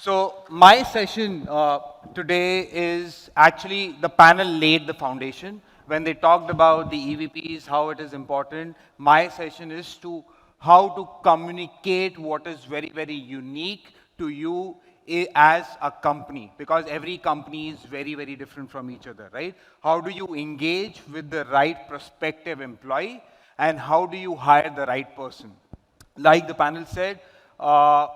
So my session today is actually the panel laid the foundation. When they talked about the EVPs, how it is important, my session is to how to communicate what is very, very unique to you as a company, because every company is very, very different from each other, right? How do you engage with the right prospective employee, and how do you hire the right person? Like the panel said, uh,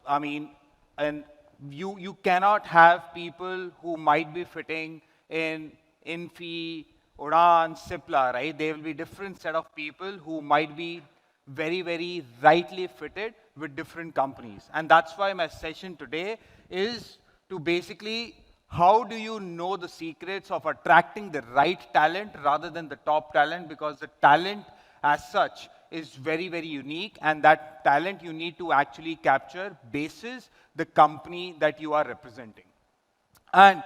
I mean, and you cannot have people who might be fitting in Infi, Udan, Sipla, right? There will be different set of people who might be very, very rightly fitted with different companies. And that's why my session today is to basically how do you know the secrets of attracting the right talent rather than the top talent, because the talent as such is very, very unique, and that talent you need to actually capture basis the company that you are representing. And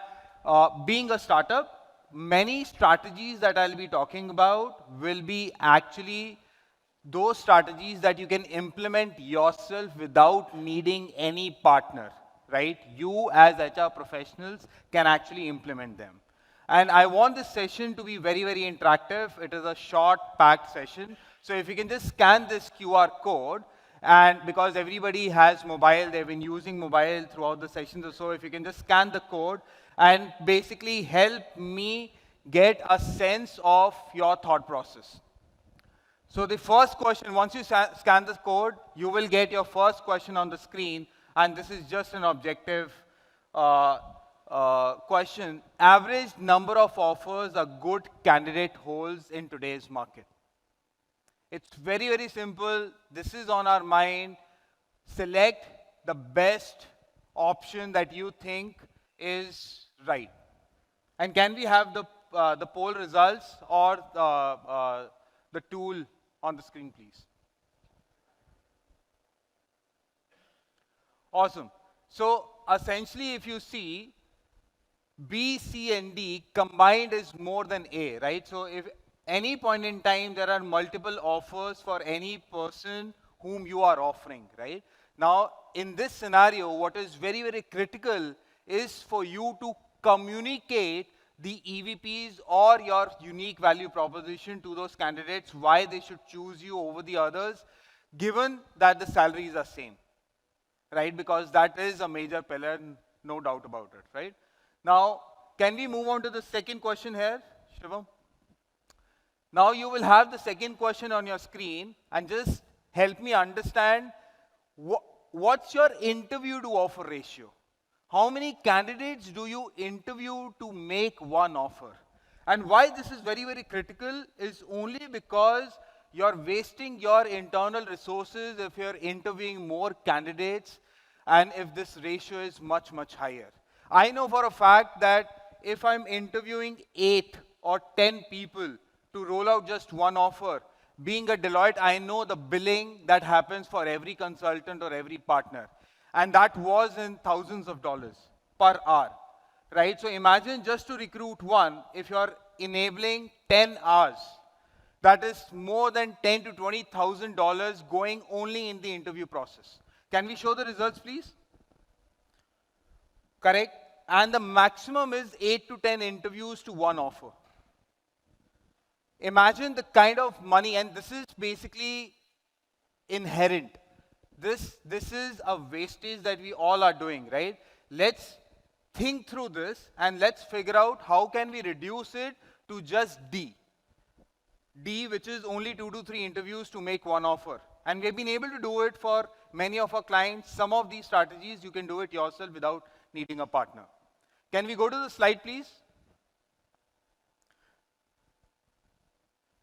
being a startup, many strategies that I'll be talking about will be actually those strategies that you can implement yourself without needing any partner, right? You as HR professionals can actually implement them. And I want this session to be very, very interactive. It is a short, packed session. So if you can just scan this QR code, and because everybody has mobile, they've been using mobile throughout the sessions or so, if you can just scan the code and basically help me get a sense of your thought process. So the first question, once you scan the code, you will get your first question on the screen, and this is just an objective uh, question. Average number of offers a good candidate holds in today's market. It's very, very simple. This is on our mind. Select the best option that you think is right. And can we have the poll results or the tool on the screen, please? Awesome. So essentially, if you see, B, C, and D combined is more than A, right? So if any point in time there are multiple offers for any person whom you are offering, right? Now, in this scenario, what is very, very critical is for you to communicate the EVPs or your unique value proposition to those candidates, why they should choose you over the others, given that the salaries are same, right? Because that is a major pillar, no doubt about it, right? Now, can we move on to the second question here, Shivam? Now you will have the second question on your screen, and just help me understand what's your interview to offer ratio? How many candidates do you interview to make one offer? And why this is very, very critical is only because you're wasting your internal resources if you're interviewing more candidates and if this ratio is much, much higher. I know for a fact that if I'm interviewing 8 or 10 people to roll out just one offer, being a Deloitte, I know the billing that happens for every consultant or every partner. And that was in thousands of dollars per hour, right? So imagine just to recruit one, if you're enabling 10 hours, that is more than $10,000 to $20,000 going only in the interview process. Can we show the results, please? Correct? And the maximum is 8 to 10 interviews to one offer. Imagine the kind of money, and this is basically inherent. This is a wastage that we all are doing, right? Let's think through this and let's figure out how can we reduce it to just D. D, which is only 2 to 3 interviews to make one offer. And we've been able to do it for many of our clients. Some of these strategies, you can do it yourself without needing a partner. Can we go to the slide, please?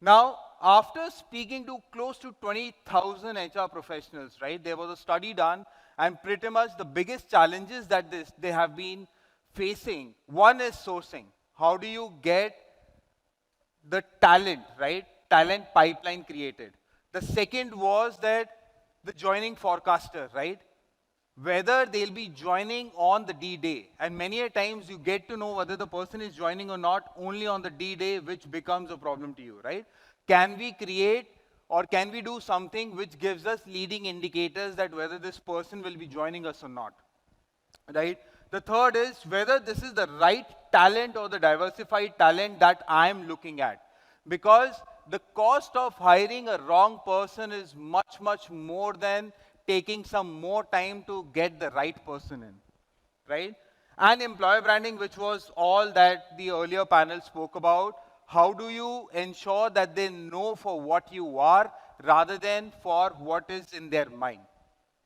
Now, after speaking to close to 20,000 HR professionals, right, there was a study done, and pretty much the biggest challenges that they have been facing, one is sourcing. How do you get the talent, right? Talent pipeline created. The second was that the joining forecaster, right? Whether they'll be joining on the D day. And many a times you get to know whether the person is joining or not only on the D day, which becomes a problem to you, right? Can we create or can we do something which gives us leading indicators that whether this person will be joining us or not? right? The third is whether this is the right talent or the diversified talent that I'm looking at. Because the cost of hiring a wrong person is much, much more than taking some more time to get the right person in, right? And employer branding, which was all that the earlier panel spoke about. How do you ensure that they know for what you are rather than for what is in their mind,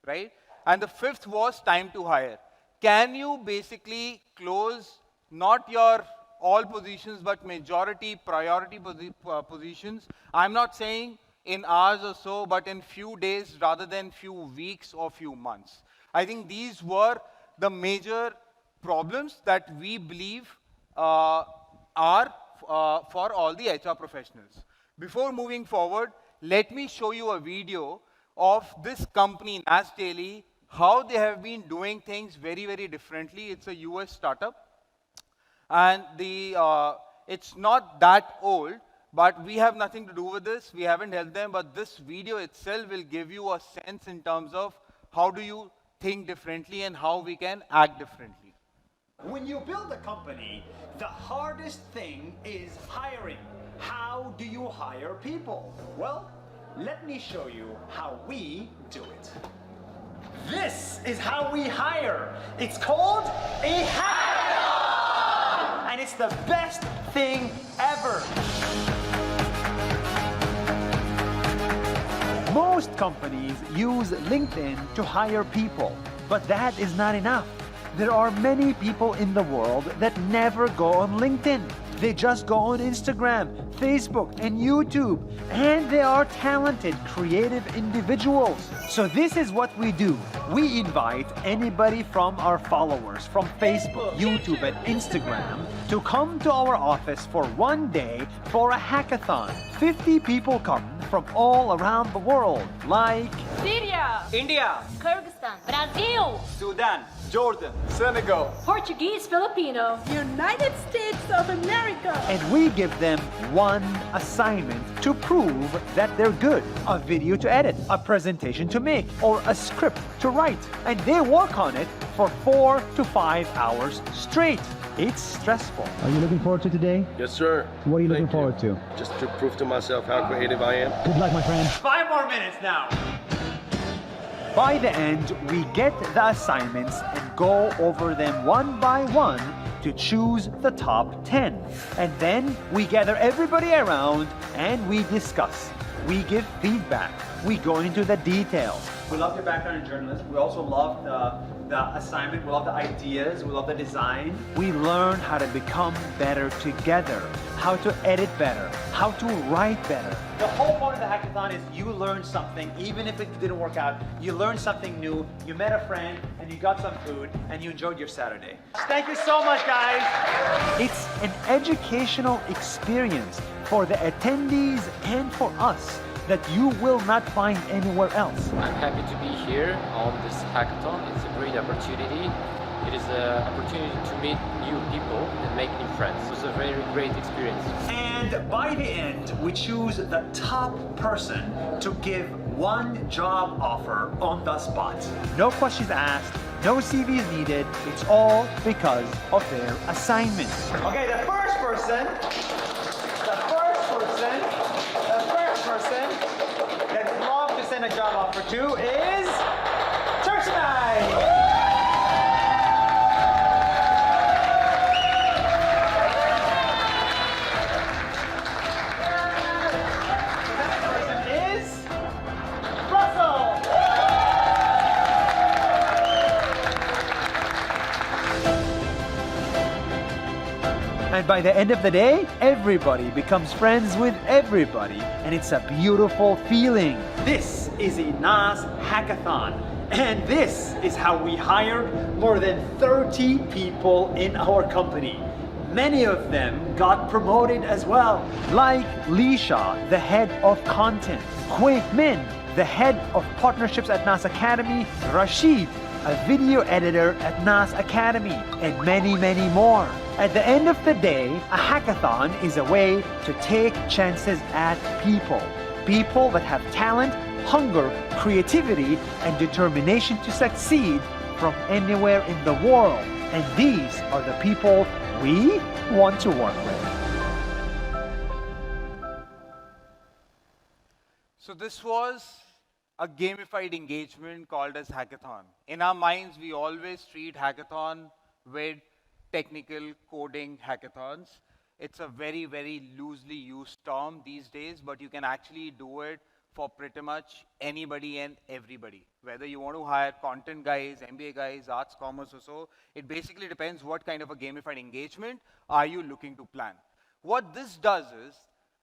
right? And the fifth was time to hire. Can you basically close not your all positions, but majority priority positions? I'm not saying in hours or so, but in few days rather than few weeks or few months. I think these were the major problems that we believe are for all the HR professionals. Before moving forward, let me show you a video of this company, Nas Daily, how they have been doing things very, very differently. It's a US startup. And it's not that old, but we have nothing to do with this. We haven't helped them, but this video itself will give you a sense in terms of how do you think differently and how we can act differently. When you build a company, the hardest thing is hiring. How do you hire people? Well, let me show you how we do it. This is how we hire. It's called a hackathon! And it's the best thing ever. Most companies use LinkedIn to hire people, but that is not enough. There are many people in the world that never go on LinkedIn. They just go on Instagram, Facebook, and YouTube. And they are talented, creative individuals. So this is what we do. We invite anybody from our followers from Facebook, YouTube, and Instagram to come to our office for one day for a hackathon. 50 people come from all around the world, like Syria, India, Kyrgyzstan, Brazil, Sudan, Jordan, Senegal, Portuguese, Filipino, United States of America. and we give them one assignment to prove that they're good. A video to edit, a presentation to make, or a script to write. And they work on it for 4 to 5 hours straight. It's stressful. Are you looking forward to today? Yes, sir. What are you looking Thank forward to? Just to prove to myself how creative I am. Good luck, my friend. 5 more minutes now. By the end, we get the assignments and go over them one by one to choose the top 10. And then we gather everybody around and we discuss. We give feedback. We go into the details. We love your background in journalism. We also love the assignment. We love the ideas. We love the design. We learn how to become better together, how to edit better, how to write better. The whole point of the hackathon is you learn something, even if it didn't work out. You learned something new. You met a friend and you got some food and you enjoyed your Saturday. Thank you so much, guys. It's an educational experience for the attendees and for us that you will not find anywhere else. I'm happy to be here on this hackathon. It's a great opportunity. It is an opportunity to meet new people and make new friends. It was a very great experience. And by the end, we choose the top person to give one job offer on the spot. No questions asked, no CVs needed. It's all because of their assignments. Okay, the first person that we'd love to send a job offer to is Turchnai. And by the end of the day, everybody becomes friends with everybody, and it's a beautiful feeling. This is a NAS hackathon, and this is how we hired more than 30 people in our company. Many of them got promoted as well, like Lisha, the head of content, Hui Min, the head of partnerships at NAS Academy, Rashid, a video editor at NAS Academy, and many, many more. At the end of the day, a hackathon is a way to take chances at people. People that have talent, hunger, creativity, and determination to succeed from anywhere in the world. And these are the people we want to work with. So this was a gamified engagement called as hackathon. In our minds, we always treat hackathon with technical coding hackathons. It's a very, very loosely used term these days, but you can actually do it for pretty much anybody and everybody. Whether you want to hire content guys, MBA guys, arts, commerce or so, it basically depends what kind of a gamified engagement are you looking to plan. What this does is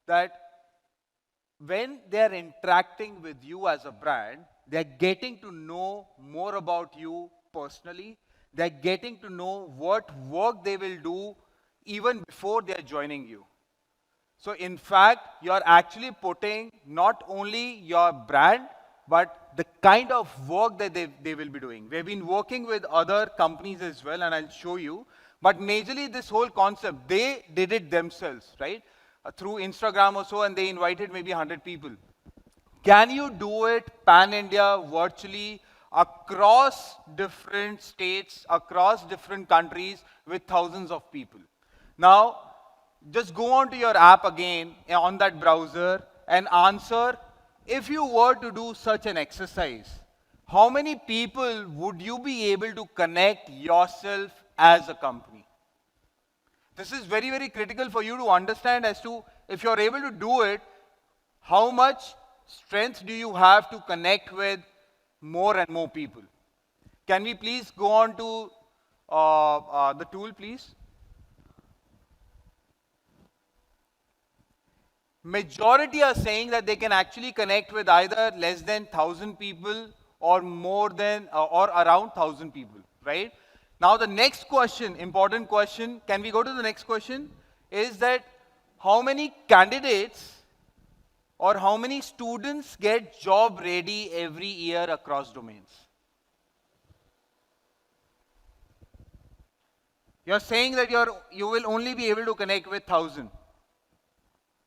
that when they're interacting with you as a brand, they're getting to know more about you personally. They're getting to know what work they will do even before they're joining you. So in fact, you're actually putting not only your brand, but the kind of work that they will be doing. We've been working with other companies as well, and I'll show you. But majorly this whole concept, they did it themselves, right? Through Instagram or so, and they invited maybe 100 people. Can you do it pan-India, virtually, across different states, across different countries, with thousands of people? Now, just go on to your app again on that browser and answer, if you were to do such an exercise, how many people would you be able to connect yourself as a company? This is very, very critical for you to understand as to, if you're able to do it, how much strength do you have to connect with more and more people? Can we please go on to the tool, please? Majority are saying that they can actually connect with either less than 1,000 people or more than, or around 1,000 people, right? Now the next question, important question, can we go to the next question? Is that how many candidates or how many students get job ready every year across domains? You're saying that you will only be able to connect with 1,000.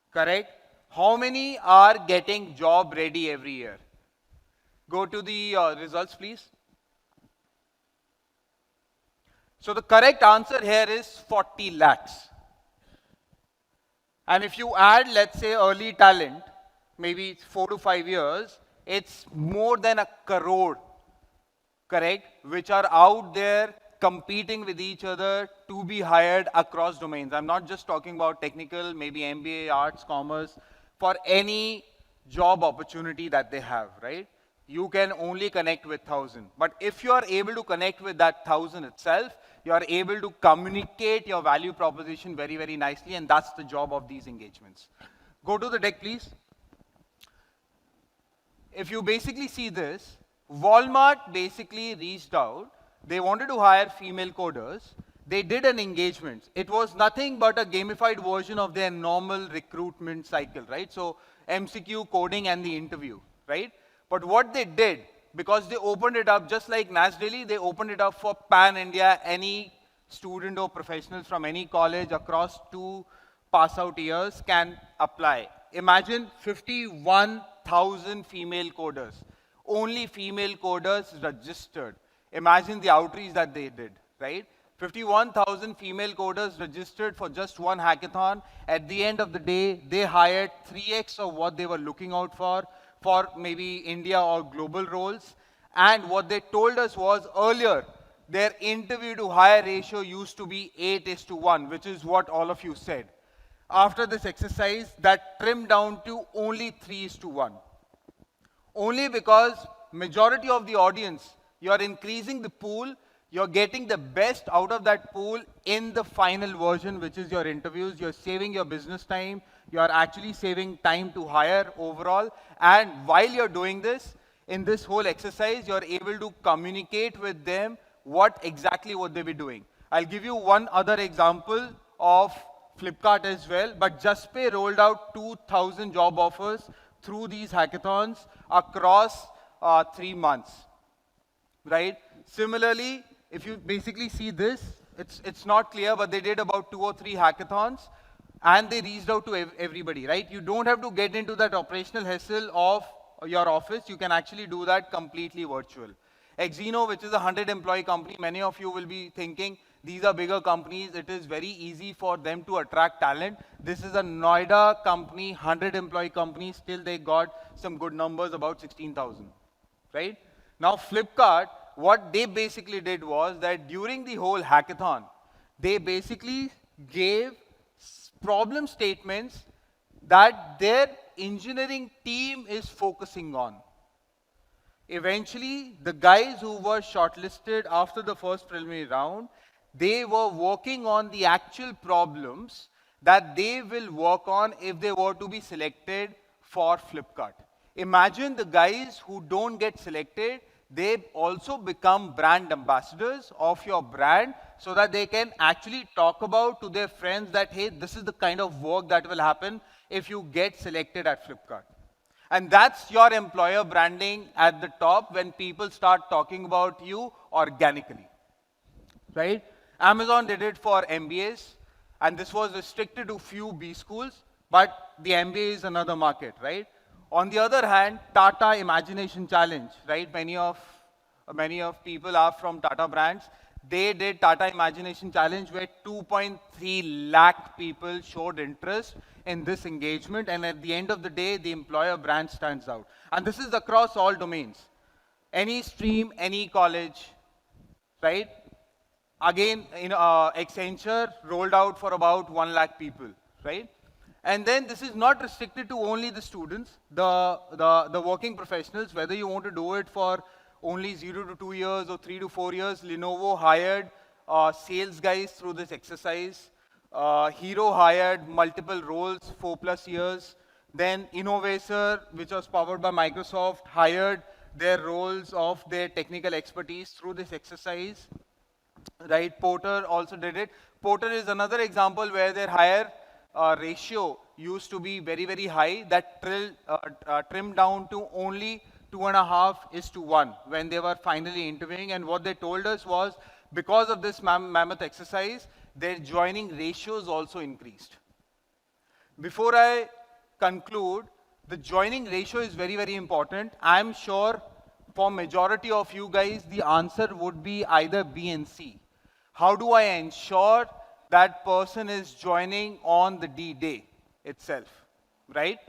Correct? How many are getting job ready every year? Go to the results, please. So the correct answer here is 40 lakhs. And if you add, let's say, early talent, maybe 4 to 5 years, it's more than 1 crore, correct? Which are out there competing with each other to be hired across domains. I'm not just talking about technical, maybe MBA, arts, commerce, for any job opportunity that they have, right? You can only connect with 1,000. But if you are able to connect with that 1,000 itself, you are able to communicate your value proposition very, very nicely, and that's the job of these engagements. Go to the deck, please. If you basically see this, Walmart basically reached out. They wanted to hire female coders. They did an engagement. It was nothing but a gamified version of their normal recruitment cycle, right? So MCQ, coding, and the interview, right? But what they did, because they opened it up, just like NASDAQ, they opened it up for pan-India, any student or professional from any college across 2 pass-out years can apply. Imagine 51,000 female coders. Only female coders registered. Imagine the outreach that they did, right? 51,000 female coders registered for just one hackathon. At the end of the day, they hired 3x of what they were looking out for maybe India or global roles. And what they told us was earlier, their interview to hire ratio used to be 8:1, which is what all of you said. After this exercise, that trimmed down to only 3:1. Only because majority of the audience, you're increasing the pool, you're getting the best out of that pool in the final version, which is your interviews. You're saving your business time. You're actually saving time to hire overall. And while you're doing this, in this whole exercise, you're able to communicate with them what they'll be doing. I'll give you one other example of Flipkart as well, but JustPay rolled out 2,000 job offers through these hackathons across 3 months, right? Similarly, if you basically see this, it's not clear, but they did about 2 or 3 hackathons, and they reached out to everybody, right? You don't have to get into that operational hassle of your office. You can actually do that completely virtual. Exino, which is a 100-employee company, many of you will be thinking these are bigger companies. It is very easy for them to attract talent. This is a Noida company, 100-employee company. Still, they got some good numbers, about 16,000, right? Now, Flipkart, what they basically did was that during the whole hackathon, they basically gave problem statements that their engineering team is focusing on. Eventually, the guys who were shortlisted after the first preliminary round, they were working on the actual problems that they will work on if they were to be selected for Flipkart. Imagine the guys who don't get selected, they also become brand ambassadors of your brand so that they can actually talk about to their friends that, hey, this is the kind of work that will happen if you get selected at Flipkart. And that's your employer branding at the top when people start talking about you organically, right? Amazon did it for MBAs, and this was restricted to few B schools, but the MBA is another market, right? On the other hand, Tata Imagination Challenge, right? Many of people are from Tata brands. They did Tata Imagination Challenge where 2.3 lakh people showed interest in this engagement, and at the end of the day, the employer brand stands out. And this is across all domains. Any stream, any college, right? Again, Accenture rolled out for about 1 lakh people, right? And then this is not restricted to only the students, the working professionals, whether you want to do it for only 0 to 2 years or 3 to 4 years. Lenovo hired sales guys through this exercise. Hero hired multiple roles, 4+ years. Then Innovator, which was powered by Microsoft, hired their roles of their technical expertise through this exercise. Right, Porter also did it. Porter is another example where their hire ratio used to be very, very high. That trimmed down to only 2.5:1 when they were finally interviewing. And what they told us was, because of this mammoth exercise, their joining ratios also increased. Before I conclude, the joining ratio is very, very important. I'm sure for majority of you guys, the answer would be either B and C. How do I ensure that person is joining on the D-Day itself, right?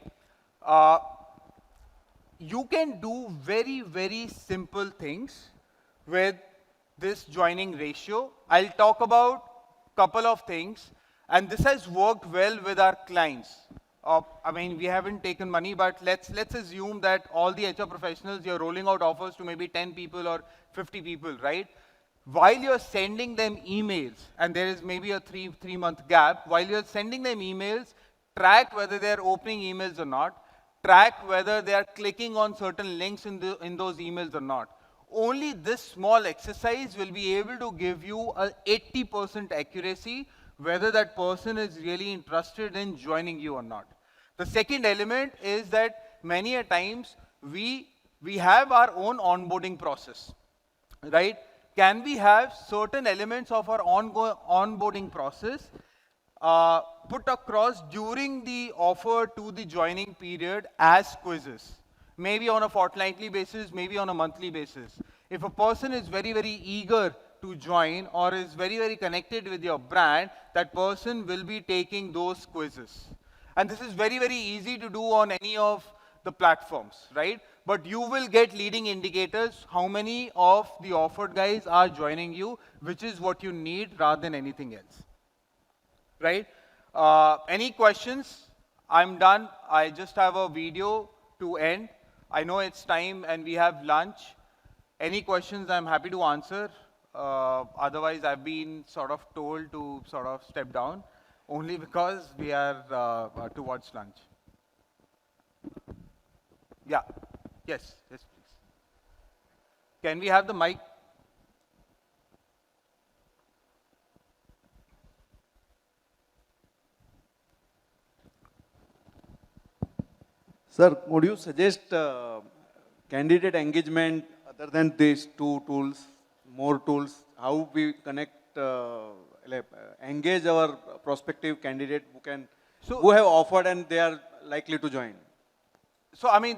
You can do very, very simple things with this joining ratio. I'll talk about a couple of things, and this has worked well with our clients. I mean, we haven't taken money, but let's assume that all the HR professionals, you're rolling out offers to maybe 10 people or 50 people, right? While you're sending them emails, and there is maybe a three-month gap, while you're sending them emails, track whether they're opening emails or not, track whether they are clicking on certain links in those emails or not. Only this small exercise will be able to give you a 80% accuracy whether that person is really interested in joining you or not. The second element is that many a times we have our own onboarding process, right? Can we have certain elements of our onboarding process put across during the offer to the joining period as quizzes? Maybe on a fortnightly basis, maybe on a monthly basis. If a person is very, very eager to join or is very, very connected with your brand, that person will be taking those quizzes. And this is very, very easy to do on any of the platforms, right? But you will get leading indicators how many of the offered guys are joining you, which is what you need rather than anything else, right? Any questions? I'm done. I just have a video to end. I know it's time and we have lunch. Any questions, I'm happy to answer. Otherwise, I've been sort of told to sort of step down only because we are towards lunch. Yeah. Yes, please. Can we have the mic? Sir, would you suggest candidate engagement other than these two tools, more tools, how we connect, engage our prospective candidate who have offered and they are likely to join? So I mean,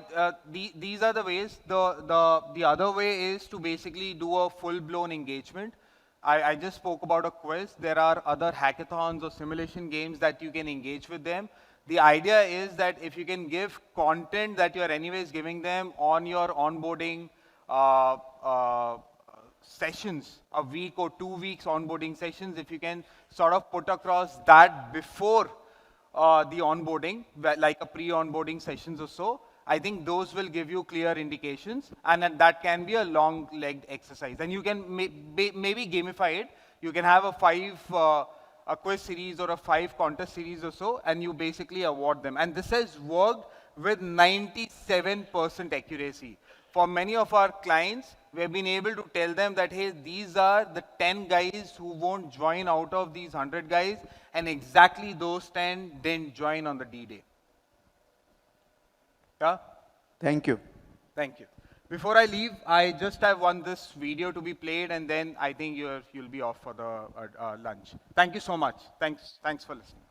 these are the ways. The other way is to basically do a full-blown engagement. I just spoke about a quiz. There are other hackathons or simulation games that you can engage with them. The idea is that if you can give content that you are anyways giving them on your onboarding uh, uh, sessions, a week or 2 weeks onboarding sessions, if you can sort of put across that before the onboarding, like a pre-onboarding sessions or so, I think those will give you clear indications, and then that can be a long-legged exercise. And you can maybe gamify it. You can have a quiz series or a 5 contest series or so, and you basically award them. And this has worked with 97% accuracy. For many of our clients, we have been able to tell them that, hey, these are the 10 guys who won't join out of these 100 guys, and exactly those 10 didn't join on the D-Day. Yeah? Thank you. Thank you. Before I leave, I just have this video to be played, and then I think you'll be off for the lunch. Thank you so much. Thanks for listening.